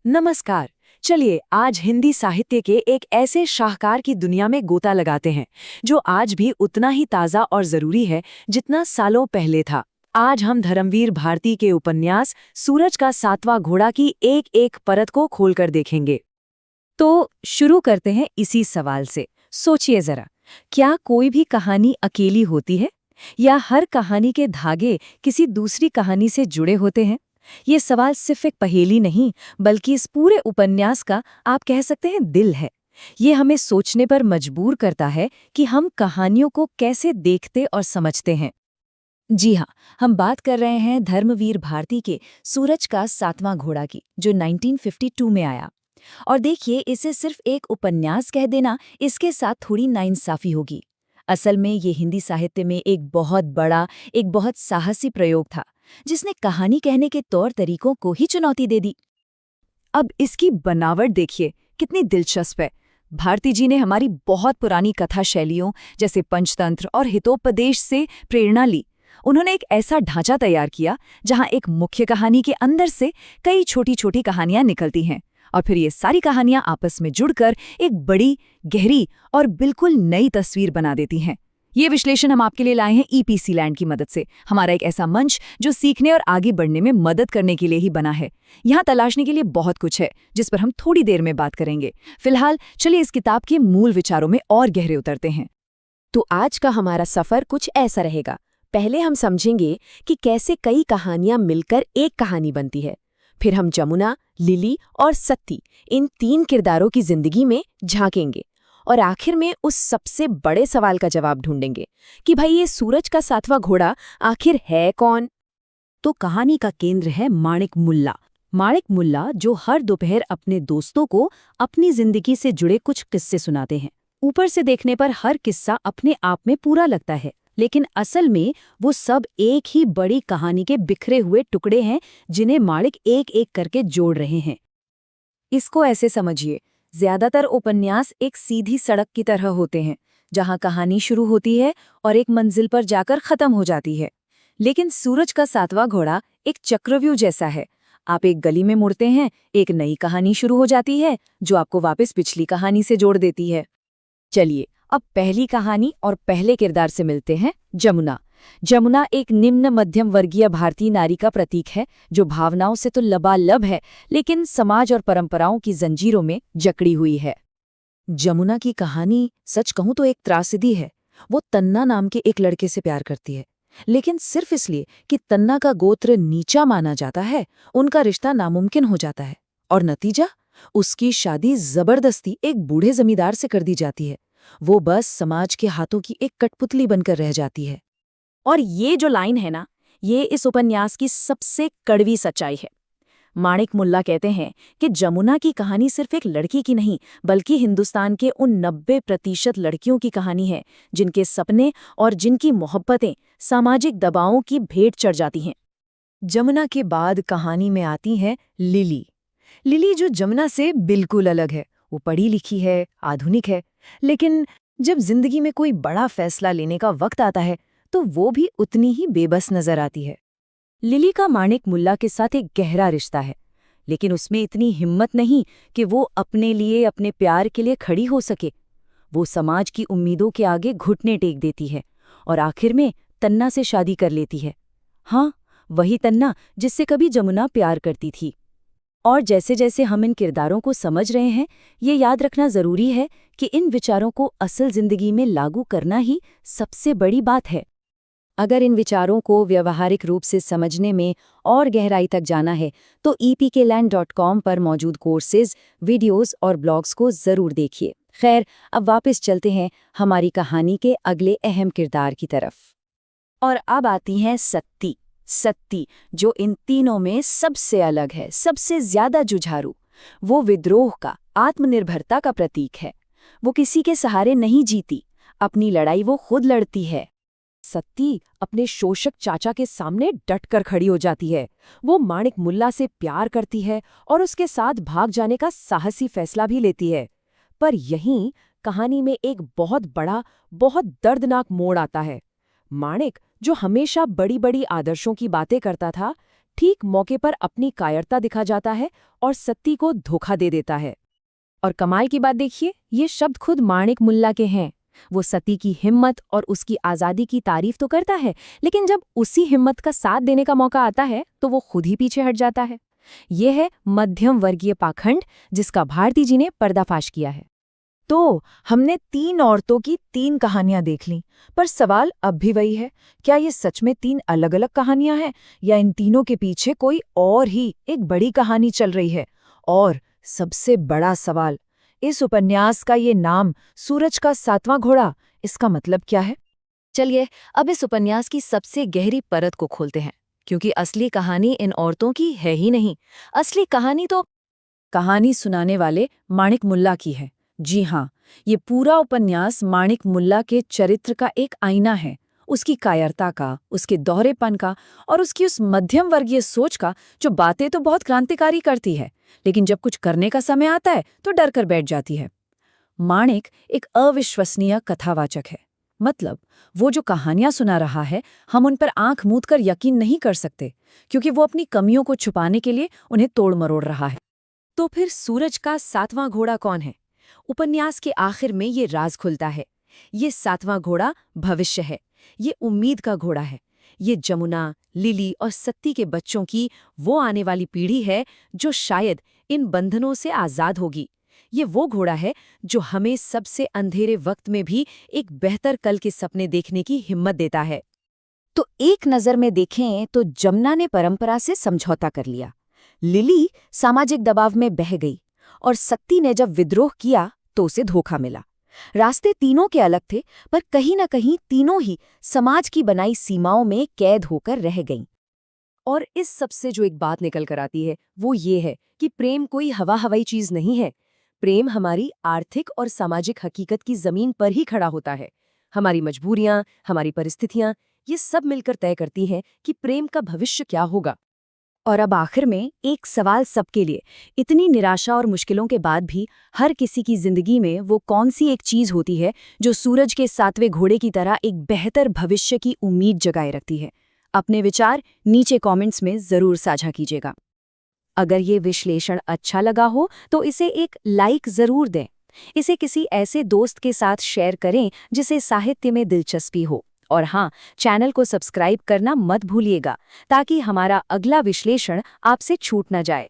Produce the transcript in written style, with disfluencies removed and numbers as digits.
नमस्कार। चलिए आज हिंदी साहित्य के एक ऐसे शाहकार की दुनिया में गोता लगाते हैं जो आज भी उतना ही ताज़ा और ज़रूरी है जितना सालों पहले था। आज हम धर्मवीर भारती के उपन्यास सूरज का सातवां घोड़ा की एक एक परत को खोलकर देखेंगे। तो शुरू करते हैं इसी सवाल से। सोचिए जरा, क्या कोई भी कहानी अकेली होती है या हर कहानी के धागे किसी दूसरी कहानी से जुड़े होते हैं? ये सवाल सिर्फ एक पहेली नहीं, बल्कि इस पूरे उपन्यास का आप कह सकते हैं दिल है। ये हमें सोचने पर मजबूर करता है कि हम कहानियों को कैसे देखते और समझते हैं। जी हाँ, हम बात कर रहे हैं धर्मवीर भारती के सूरज का सातवां घोड़ा की, जो 1952 में आया। और देखिए, इसे सिर्फ एक उपन्यास कह देना इसके साथ थोड़ी नाइंसाफी होगी। असल में ये हिंदी साहित्य में एक बहुत बड़ा, एक बहुत साहसी प्रयोग था, जिसने कहानी कहने के तौर तरीकों को ही चुनौती दे दी। अब इसकी बनावट देखिए, कितनी दिलचस्प है। भारती जी ने हमारी बहुत पुरानी कथा शैलियों जैसे पंचतंत्र और हितोपदेश से प्रेरणा ली। उन्होंने एक ऐसा ढांचा तैयार किया जहां एक मुख्य कहानी के अंदर से कई छोटी छोटी कहानियां निकलती हैं, और फिर ये सारी कहानियां आपस में जुड़कर एक बड़ी, गहरी और बिल्कुल नई तस्वीर बना देती हैं। ये विश्लेषण हम आपके लिए लाए हैं ईपीसी लैंड की मदद से, हमारा एक ऐसा मंच जो सीखने और आगे बढ़ने में मदद करने के लिए ही बना है। यहाँ तलाशने के लिए बहुत कुछ है, जिस पर हम थोड़ी देर में बात करेंगे। फिलहाल चलिए इस किताब के मूल विचारों में और गहरे उतरते हैं। तो आज का हमारा सफर कुछ ऐसा रहेगा। पहले हम समझेंगे कि कैसे कई कहानियां मिलकर एक कहानी बनती है। फिर हम जमुना, लिली और सत्ती, इन तीन किरदारों की जिंदगी में झांकेंगे, और आखिर में उस सबसे बड़े सवाल का जवाब ढूंढेंगे कि भाई ये सूरज का सातवां घोड़ा आखिर है कौन। तो कहानी का केंद्र है माणिक मुल्ला। माणिक मुल्ला जो हर दोपहर अपने दोस्तों को अपनी जिंदगी से जुड़े कुछ किस्से सुनाते हैं। ऊपर से देखने पर हर किस्सा अपने आप में पूरा लगता है, लेकिन असल में वो सब एक ही बड़ी कहानी के बिखरे हुए टुकड़े हैं, जिन्हें माणिक एक एक करके जोड़ रहे हैं। इसको ऐसे समझिए, ज्यादातर उपन्यास एक सीधी सड़क की तरह होते हैं, जहां कहानी शुरू होती है और एक मंजिल पर जाकर खत्म हो जाती है। लेकिन सूरज का सातवां घोड़ा एक चक्रव्यूह जैसा है। आप एक गली में मुड़ते हैं, एक नई कहानी शुरू हो जाती है जो आपको वापस पिछली कहानी से जोड़ देती है। चलिए अब पहली कहानी और पहले किरदार से मिलते हैं, जमुना। जमुना एक निम्न मध्यम वर्गीय भारतीय नारी का प्रतीक है, जो भावनाओं से तो लबालब है, लेकिन समाज और परंपराओं की जंजीरों में जकड़ी हुई है। जमुना की कहानी सच कहूं तो एक त्रासदी है। वो तन्ना नाम के एक लड़के से प्यार करती है, लेकिन सिर्फ इसलिए कि तन्ना का गोत्र नीचा माना जाता है, उनका रिश्ता नामुमकिन हो जाता है। और नतीजा, उसकी शादी जबरदस्ती एक बूढ़े जमींदार से कर दी जाती है। वो बस समाज के हाथों की एक कठपुतली बनकर रह जाती है। और ये जो लाइन है ना, ये इस उपन्यास की सबसे कड़वी सच्चाई है। माणिक मुल्ला कहते हैं कि जमुना की कहानी सिर्फ एक लड़की की नहीं, बल्कि हिंदुस्तान के उन 90% लड़कियों की कहानी है जिनके सपने और जिनकी मोहब्बतें सामाजिक दबावों की भेंट चढ़ जाती हैं। जमुना के बाद कहानी में आती है लिली। लिली जो जमुना से बिल्कुल अलग है। वो पढ़ी लिखी है, आधुनिक है, लेकिन जब जिंदगी में कोई बड़ा फैसला लेने का वक्त आता है तो वो भी उतनी ही बेबस नजर आती है। लिली का माणिक मुल्ला के साथ एक गहरा रिश्ता है, लेकिन उसमें इतनी हिम्मत नहीं कि वो अपने लिए, अपने प्यार के लिए खड़ी हो सके। वो समाज की उम्मीदों के आगे घुटने टेक देती है और आखिर में तन्ना से शादी कर लेती है। हाँ, वही तन्ना जिससे कभी जमुना प्यार करती थी। और जैसे जैसे हम इन किरदारों को समझ रहे हैं, ये याद रखना जरूरी है कि इन विचारों को असल जिंदगी में लागू करना ही सबसे बड़ी बात है। अगर इन विचारों को व्यावहारिक रूप से समझने में और गहराई तक जाना है तो epkland.com पर मौजूद कोर्सेज, वीडियोस और ब्लॉग्स को जरूर देखिए। खैर, अब वापस चलते हैं हमारी कहानी के अगले अहम किरदार की तरफ। और अब आती हैं सत्ती। सत्ती, जो इन तीनों में सबसे अलग है, सबसे ज्यादा जुझारू। वो विद्रोह का, आत्मनिर्भरता का प्रतीक है। वो किसी के सहारे नहीं जीती, अपनी लड़ाई वो खुद लड़ती है। सत्ती अपने शोषक चाचा के सामने डटकर खड़ी हो जाती है। वो माणिक मुल्ला से प्यार करती है और उसके साथ भाग जाने का साहसी फैसला भी लेती है। पर यहीं कहानी में एक बहुत बड़ा, बहुत दर्दनाक मोड़ आता है। माणिक, जो हमेशा बड़ी बड़ी आदर्शों की बातें करता था, ठीक मौके पर अपनी कायरता दिखा जाता है और सत्ती को धोखा दे देता है। और कमाल की बात देखिए, ये शब्द खुद माणिक मुल्ला के हैं। वो सती की हिम्मत और उसकी आज़ादी की तारीफ तो करता है, लेकिन जब उसी हिम्मत का साथ देने का मौका आता है तो वो खुद ही पीछे हट जाता है। ये है मध्यम वर्गीय पाखंड, जिसका भारती जी ने पर्दाफाश किया है। तो हमने 3 औरतों की 3 कहानियां देख लीं, पर सवाल अब भी वही है, क्या ये सच में 3 अलग-अलग कहानियां हैं या इन तीनों के पीछे कोई और ही एक बड़ी कहानी चल रही है? और सबसे बड़ा सवाल, इस उपन्यास का ये नाम सूरज का 7वां घोड़ा, इसका मतलब क्या है? चलिए अब इस उपन्यास की सबसे गहरी परत को खोलते हैं, क्योंकि असली कहानी इन औरतों की है ही नहीं। असली कहानी तो कहानी सुनाने वाले माणिक मुल्ला की है। जी हाँ, ये पूरा उपन्यास माणिक मुल्ला के चरित्र का एक आईना है, उसकी कायरता का, उसके दोहरेपन का और उसकी उस मध्यम वर्गीय सोच का, जो बातें तो बहुत क्रांतिकारी करती है, लेकिन जब कुछ करने का समय आता है तो डर कर बैठ जाती है। माणिक एक अविश्वसनीय कथावाचक है। मतलब वो जो कहानियां सुना रहा है, हम उन पर आंख मूंद कर यकीन नहीं कर सकते, क्योंकि वो अपनी कमियों को छुपाने के लिए उन्हें तोड़ मरोड़ रहा है। तो फिर सूरज का 7वां घोड़ा कौन है? उपन्यास के आखिर में ये राज खुलता है। ये 7वां घोड़ा भविष्य है, ये उम्मीद का घोड़ा है। ये जमुना, लिली और सत्ती के बच्चों की वो आने वाली पीढ़ी है जो शायद इन बंधनों से आज़ाद होगी। ये वो घोड़ा है जो हमें सबसे अंधेरे वक्त में भी एक बेहतर कल के सपने देखने की हिम्मत देता है। तो एक नज़र में देखें तो जमुना ने परंपरा से समझौता कर लिया, लिली सामाजिक दबाव में बह गई और सत्ती ने जब विद्रोह किया तो उसे धोखा मिला। रास्ते तीनों के अलग थे, पर कहीं न कहीं तीनों ही समाज की बनाई सीमाओं में कैद होकर रह गईं। और इस सबसे जो एक बात निकल कर आती है वो ये है कि प्रेम कोई हवा हवाई चीज नहीं है। प्रेम हमारी आर्थिक और सामाजिक हकीकत की जमीन पर ही खड़ा होता है। हमारी मजबूरियां, हमारी परिस्थितियां, ये सब मिलकर तय करती हैं कि प्रेम का भविष्य क्या होगा। और अब आखिर में एक सवाल सबके लिए, इतनी निराशा और मुश्किलों के बाद भी हर किसी की जिंदगी में वो कौन सी एक चीज होती है जो सूरज के 7वें घोड़े की तरह एक बेहतर भविष्य की उम्मीद जगाए रखती है? अपने विचार नीचे कमेंट्स में जरूर साझा कीजिएगा। अगर ये विश्लेषण अच्छा लगा हो तो इसे एक लाइक जरूर दें। इसे किसी ऐसे दोस्त के साथ शेयर करें जिसे साहित्य में दिलचस्पी हो। और हाँ, चैनल को सब्सक्राइब करना मत भूलिएगा ताकि हमारा अगला विश्लेषण आपसे छूट न जाए।